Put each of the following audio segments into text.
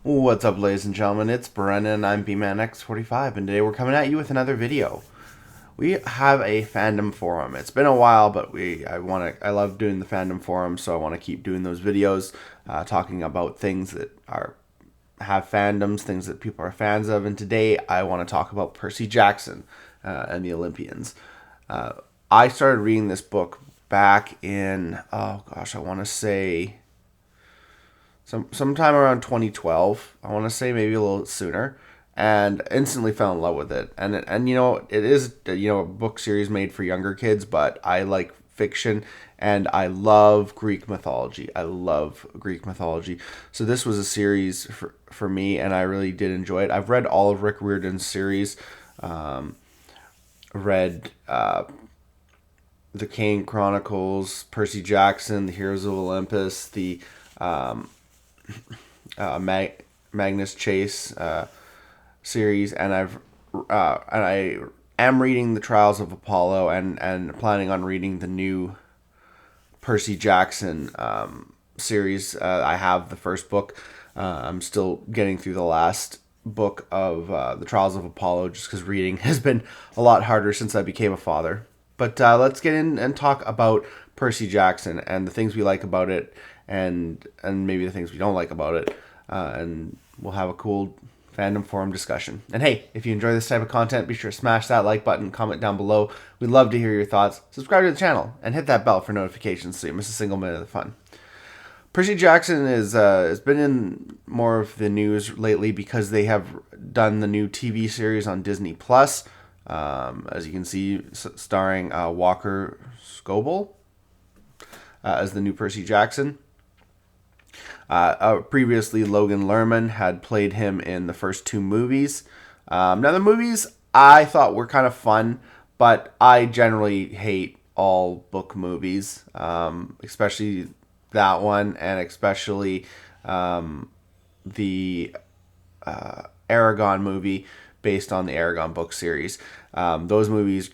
What's up, ladies and gentlemen? It's Brennan. I'm BManX45, and today we're coming at you with another video. We have a fandom forum. It's been a while, but I love doing the fandom forum, so I want to keep doing those videos, talking about things that have fandoms, things that people are fans of. And today I want to talk about Percy Jackson and the Olympians. I started reading this book back in, oh gosh, I want to say sometime around 2012. I want to say maybe a little sooner, and instantly fell in love with it. And it is a book series made for younger kids, but I like fiction and I love Greek mythology. I love Greek mythology. So this was a series for me, and I really did enjoy it. I've read all of Rick Riordan's series. Read the Kane Chronicles, Percy Jackson, the Heroes of Olympus, the um, Magnus Chase series, and I am reading the Trials of Apollo, and planning on reading the new Percy Jackson series. I have the first book. I'm still getting through the last book of the Trials of Apollo, just because reading has been a lot harder since I became a father. But let's get in and talk about Percy Jackson and the things we like about it, and maybe the things we don't like about it, and we'll have a cool fandom forum discussion. And hey, if you enjoy this type of content, be sure to smash that like button, comment down below. We'd love to hear your thoughts. Subscribe to the channel and hit that bell for notifications so you miss a single minute of the fun. Percy Jackson has been in more of the news lately because they have done the new TV series on Disney Plus. As you can see, starring Walker Scobell as the new Percy Jackson. Previously, Logan Lerman had played him in the first two movies. Now, the movies I thought were kind of fun, but I generally hate all book movies, especially that one, and especially the Aragon movie based on the Aragon book series. Those movies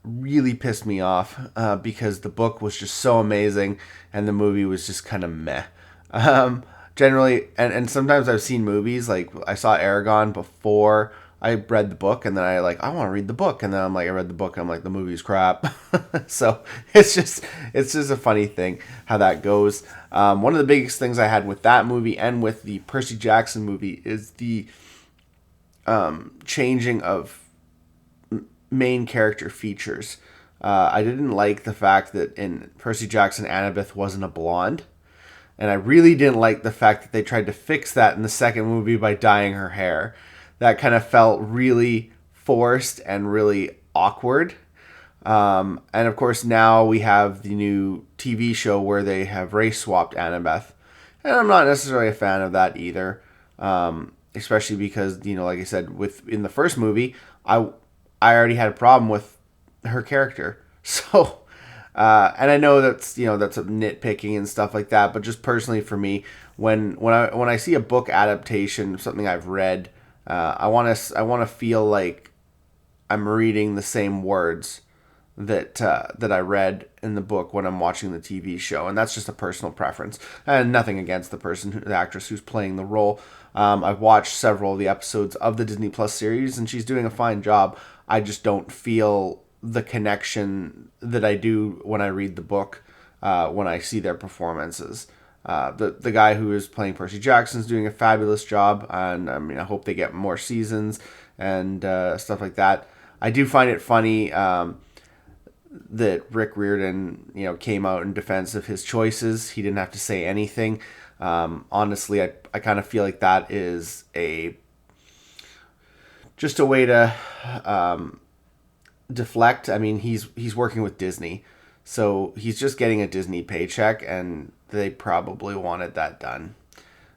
really pissed me off because the book was just so amazing and the movie was just kind of meh. Generally, and sometimes I've seen movies, like I saw Aragon before I read the book, and then I want to read the book, and then I'm like, I read the book and I'm like, the movie's crap. So it's just a funny thing how that goes. One of the biggest things I had with that movie and with the Percy Jackson movie is the changing of main character features. I didn't like the fact that in Percy Jackson, Annabeth wasn't a blonde. And I really didn't like the fact that they tried to fix that in the second movie by dyeing her hair. That kind of felt really forced and really awkward. And of course, now we have the new TV show where they have race swapped Annabeth. And I'm not necessarily a fan of that either. Especially because, like I said, in the first movie, I already had a problem with her character. So, and I know that's a nitpicking and stuff like that, but just personally for me, when I see a book adaptation, something I've read, I want to feel like I'm reading the same words that I read in the book when I'm watching the TV show, and that's just a personal preference, and nothing against the actress who's playing the role. I've watched several of the episodes of the Disney Plus series, and she's doing a fine job. I just don't feel the connection that I do when I read the book, when I see their performances. The guy who is playing Percy Jackson is doing a fabulous job, and I mean, I hope they get more seasons and stuff like that. I do find it funny that Rick Riordan, came out in defense of his choices. He didn't have to say anything. Honestly, I kind of feel like that is just a way to deflect. I mean, he's working with Disney, so he's just getting a Disney paycheck, and they probably wanted that done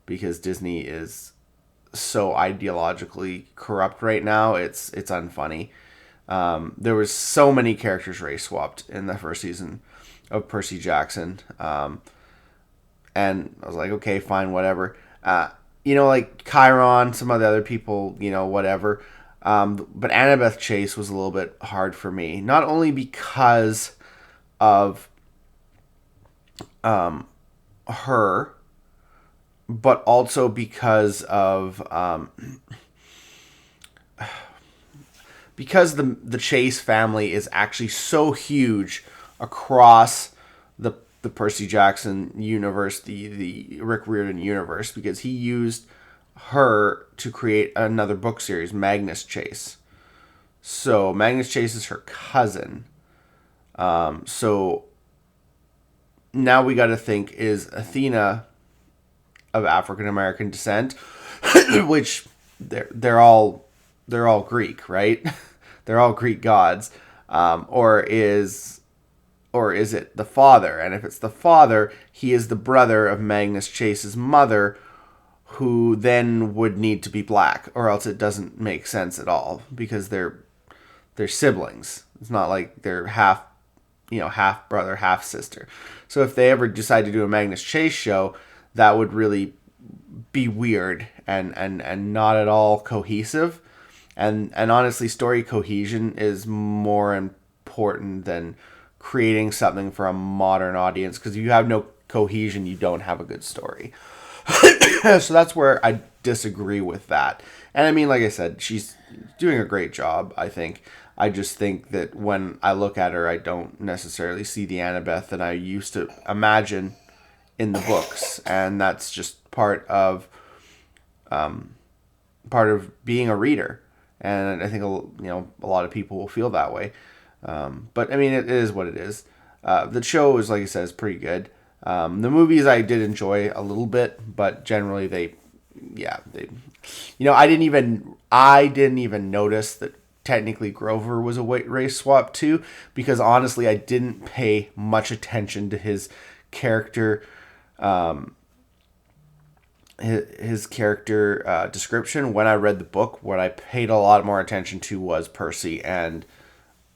because Disney is so ideologically corrupt right now. It's unfunny. There was so many characters race swapped in the first season of Percy Jackson, and I was like, okay, fine, whatever. Like Chiron, some of the other people, whatever. But Annabeth Chase was a little bit hard for me, not only because of her but also because the Chase family is actually so huge across the Percy Jackson universe, the Rick Riordan universe, because he used her to create another book series, Magnus Chase. So Magnus Chase is her cousin. So now we got to think, is Athena of African American descent, which they're all Greek, right? They're all Greek gods, or is it the father? And if it's the father, he is the brother of Magnus Chase's mother, who then would need to be black, or else it doesn't make sense at all because they're siblings. It's not like they're half brother, half sister. So if they ever decide to do a Magnus Chase show, that would really be weird and not at all cohesive. And honestly, story cohesion is more important than creating something for a modern audience, because if you have no cohesion, you don't have a good story. So that's where I disagree with that. And I mean, like I said, she's doing a great job, I think. I just think that when I look at her, I don't necessarily see the Annabeth that I used to imagine in the books, and that's just part of being a reader. And I think a lot of people will feel that way. But I mean, it is what it is. The show is, like I said, is pretty good. The movies I did enjoy a little bit, but generally they, I didn't even notice that technically Grover was a race swap too, because honestly, I didn't pay much attention to his character, his character description when I read the book. What I paid a lot more attention to was Percy and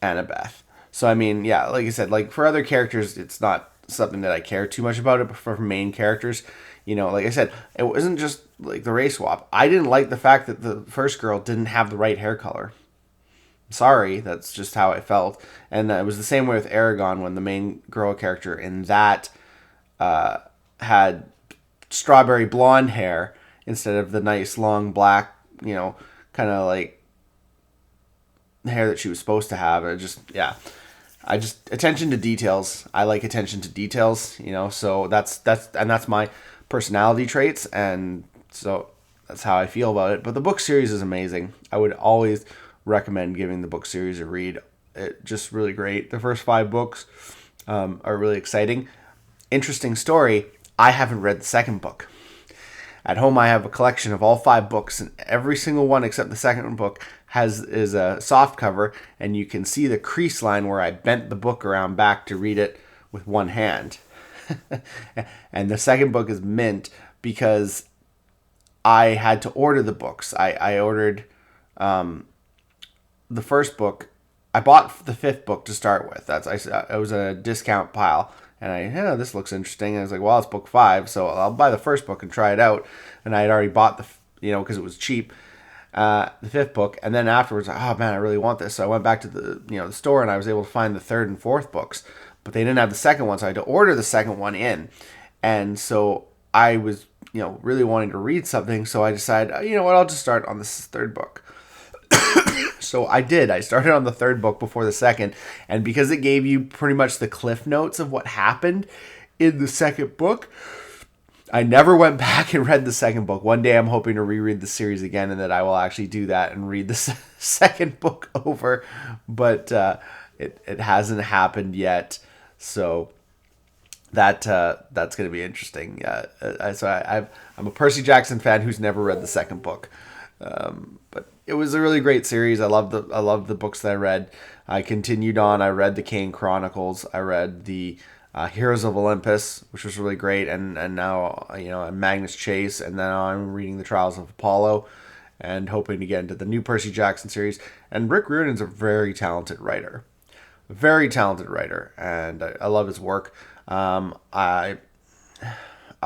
Annabeth. So I mean, yeah, like I said, like for other characters, it's not something that I care too much about. It, but for main characters, like I said, it wasn't just like the race swap. I didn't like the fact that the first girl didn't have the right hair color. Sorry, that's just how I felt. And it was the same way with Aragon, when the main girl character in that had strawberry blonde hair instead of the nice long black, kind of like hair that she was supposed to have. Attention to details. I like attention to details, so that's my personality traits, and so that's how I feel about it. But the book series is amazing. I would always recommend giving the book series a read. It's just really great. The first 5 books are really exciting. Interesting story. I haven't read the second book. At home, I have a collection of all 5 books, and every single one except the second book is a soft cover, and you can see the crease line where I bent the book around back to read it with one hand. And the second book is mint because I had to order the books. I ordered the first book. I bought the 5th book to start with. It was a discount pile. And this looks interesting. And I was like, well, it's book 5, so I'll buy the first book and try it out. And I had already bought because it was cheap, the 5th book. And then afterwards, oh man, I really want this. So I went back to the store, and I was able to find the 3rd and 4th books, but they didn't have the second one, so I had to order the second one in. And so I was, really wanting to read something, so I decided, you know what, I'll just start on this 3rd book. So I did. I started on the 3rd book before the second, and because it gave you pretty much the cliff notes of what happened in the second book, I never went back and read the second book. One day I'm hoping to reread the series again, and that I will actually do that and read the second book over, but it hasn't happened yet. So that's going to be interesting. I'm a Percy Jackson fan who's never read the second book, but it was a really great series. I love the books that I read. I continued on. I read the Kane Chronicles. I read the Heroes of Olympus, which was really great, and now Magnus Chase, and then I'm reading the Trials of Apollo, and hoping to get into the new Percy Jackson series. And Rick Riordan's a very talented writer, and I love his work. I'll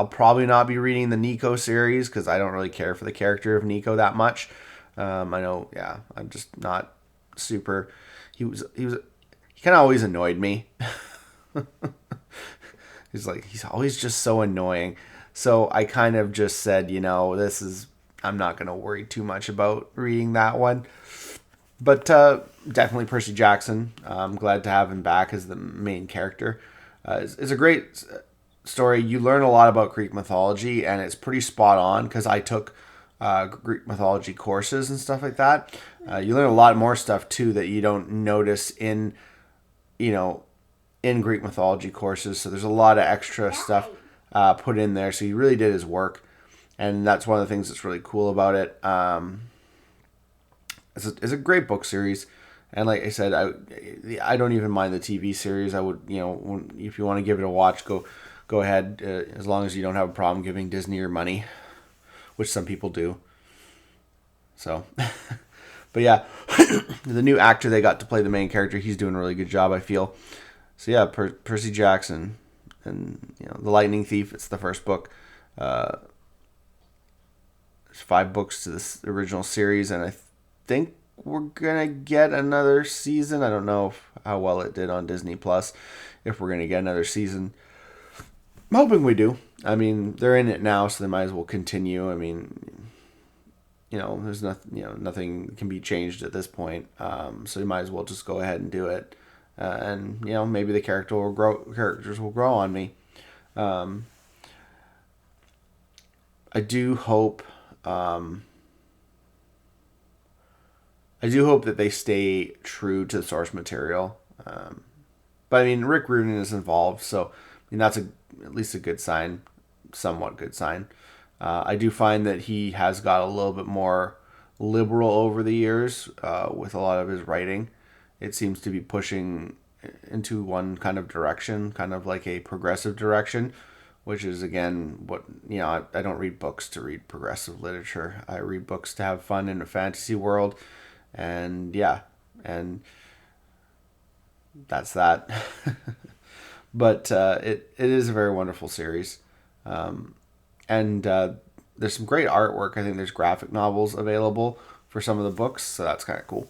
probably not be reading the Nico series because I don't really care for the character of Nico that much. I know, I'm just not super. He kind of always annoyed me. He's always just so annoying. So I kind of just said, I'm not going to worry too much about reading that one. But definitely Percy Jackson. I'm glad to have him back as the main character. It's a great story. You learn a lot about Greek mythology, and it's pretty spot on because I took Greek mythology courses and stuff like that. You learn a lot more stuff too that you don't notice you know, in Greek mythology courses. So there's a lot of extra stuff put in there. So he really did his work, and that's one of the things that's really cool about it. It's a great book series, and like I said, I don't even mind the TV series. I would, if you want to give it a watch, go ahead, as long as you don't have a problem giving Disney your money, which some people do. So, but yeah, the new actor they got to play the main character, he's doing a really good job, I feel. So yeah, Percy Jackson, and The Lightning Thief. It's the first book. There's 5 books to this original series, and I think we're gonna get another season. I don't know how well it did on Disney Plus. If we're gonna get another season, I'm hoping we do. I mean, they're in it now, so they might as well continue. I mean, there's nothing, nothing can be changed at this point. So you might as well just go ahead and do it. And maybe the characters will grow on me. I do hope. I do hope that they stay true to the source material. But I mean, Rick Riordan is involved, so that's at least a good sign, somewhat good sign. I do find that he has got a little bit more liberal over the years with a lot of his writing. It seems to be pushing into one kind of direction, kind of like a progressive direction, which is, again, what, I don't read books to read progressive literature. I read books to have fun in a fantasy world. And yeah, and that's that. But it is a very wonderful series. And there's some great artwork. I think there's graphic novels available for some of the books, so that's kind of cool.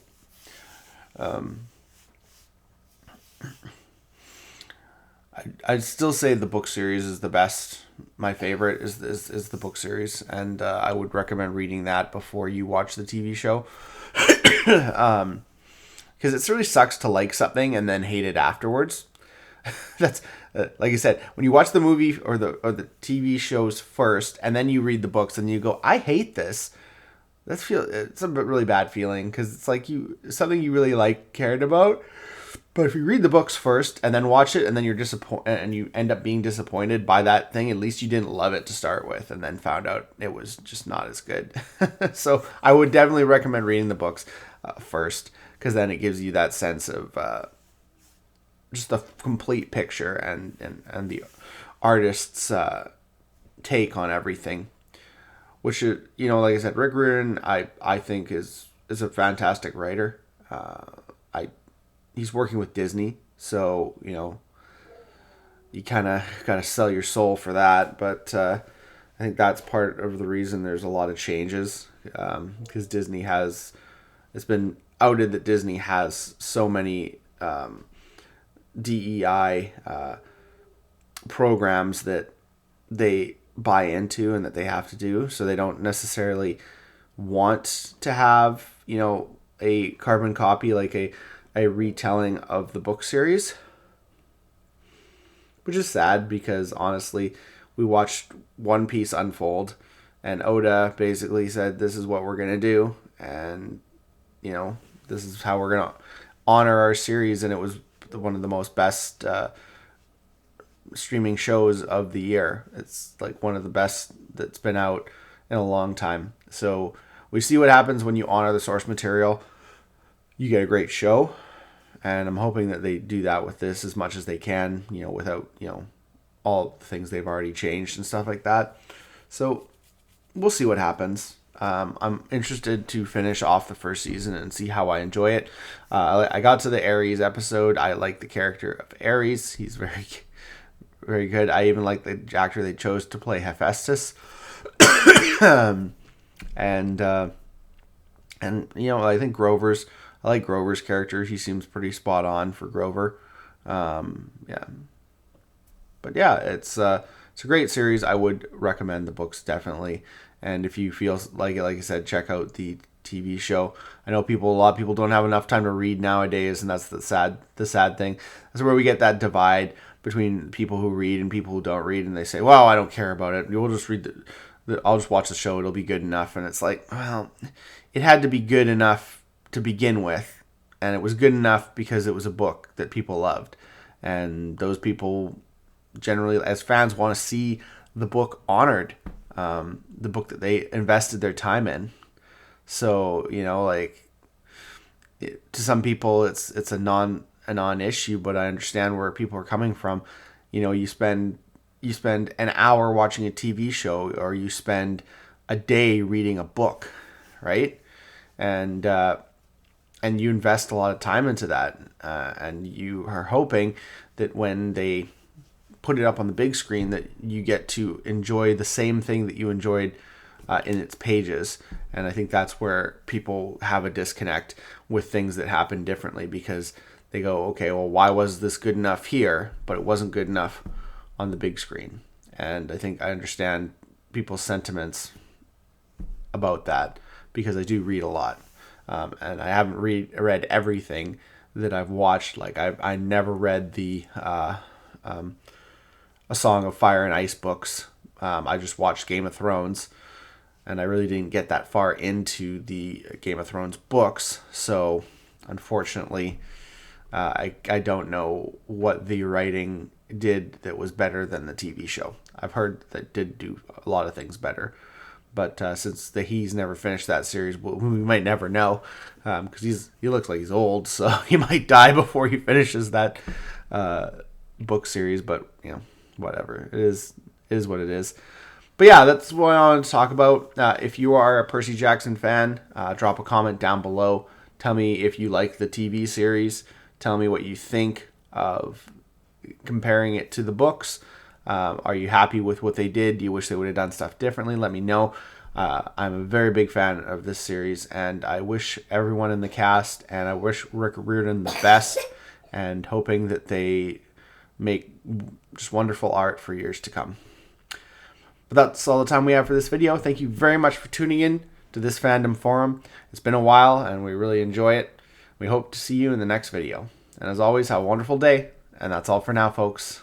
I'd still say the book series is the best. My favorite is the book series, and I would recommend reading that before you watch the TV show. Because it really sucks to like something and then hate it afterwards. That's like I said, when you watch the movie or the TV shows first, and then you read the books, and you go, "I hate this." It's a really bad feeling, because it's like something you really cared about. But if you read the books first and then watch it, and then you're disappointed, and you end up being disappointed by that thing, at least you didn't love it to start with, and then found out it was just not as good. So I would definitely recommend reading the books first, because then it gives you that sense of just the complete picture and the artist's take on everything. Which, like I said, Rick Riordan, I think is a fantastic writer. He's working with Disney, so you kind of got to sell your soul for that. But I think that's part of the reason there's a lot of changes, because it's been outed that Disney has so many DEI programs that they buy into and that they have to do, so they don't necessarily want to have a carbon copy, like a retelling of the book series, which is sad, because honestly, we watched One Piece unfold, and Oda basically said, "This is what we're gonna do, and this is how we're gonna honor our series," and it was one of the most best streaming shows of the year. It's like one of the best that's been out in a long time. So we see what happens when you honor the source material. You get a great show, and I'm hoping that they do that with this as much as they can, without all the things they've already changed and stuff like that. So we'll see what happens. I'm interested to finish off the first season and see how I enjoy it. I got to the Ares episode. I like the character of Ares. He's very, very good. I even like the actor they chose to play Hephaestus. And I think I like Grover's character. He seems pretty spot on for Grover. Yeah. But yeah, it's It's a great series. I would recommend the books definitely. And if you feel like it, like I said, check out the TV show. I know a lot of people don't have enough time to read nowadays, and that's the sad thing. That's where we get that divide between people who read and people who don't read, and they say, "Well, I don't care about it. We'll just read I'll just watch the show. It'll be good enough." And it's like, well, it had to be good enough to begin with, and it was good enough because it was a book that people loved, and those people generally, as fans, want to see the book honored, the book that they invested their time in. So, like, to some people, it's a non-issue, but I understand where people are coming from. You spend an hour watching a TV show, or you spend a day reading a book, right? And you invest a lot of time into that, and you are hoping that when they put it up on the big screen, that you get to enjoy the same thing that you enjoyed in its pages. And I think that's where people have a disconnect with things that happen differently, because they go, okay, well, why was this good enough here, but it wasn't good enough on the big screen? And I think I understand people's sentiments about that, because I do read a lot. And I haven't read everything that I've watched. Like, I never read the A Song of Fire and Ice books. I just watched Game of Thrones, and I really didn't get that far into the Game of Thrones books. So, unfortunately, I don't know what the writing did that was better than the TV show. I've heard that did do a lot of things better. But since he's never finished that series, we might never know, because he looks like he's old, so he might die before he finishes that book series. But whatever, it is what it is. But yeah, that's what I wanted to talk about. If you are a Percy Jackson fan, drop a comment down below. Tell me if you like the TV series. Tell me what you think of comparing it to the books. Are you happy with what they did? Do you wish they would have done stuff differently? Let me know. I'm a very big fan of this series, and I wish everyone in the cast, and I wish Rick Riordan the best, and hoping that they make just wonderful art for years to come. But that's all the time we have for this video. Thank you very much for tuning in to this fandom forum. It's been a while, and we really enjoy it. We hope to see you in the next video. And as always, have a wonderful day. And that's all for now, folks.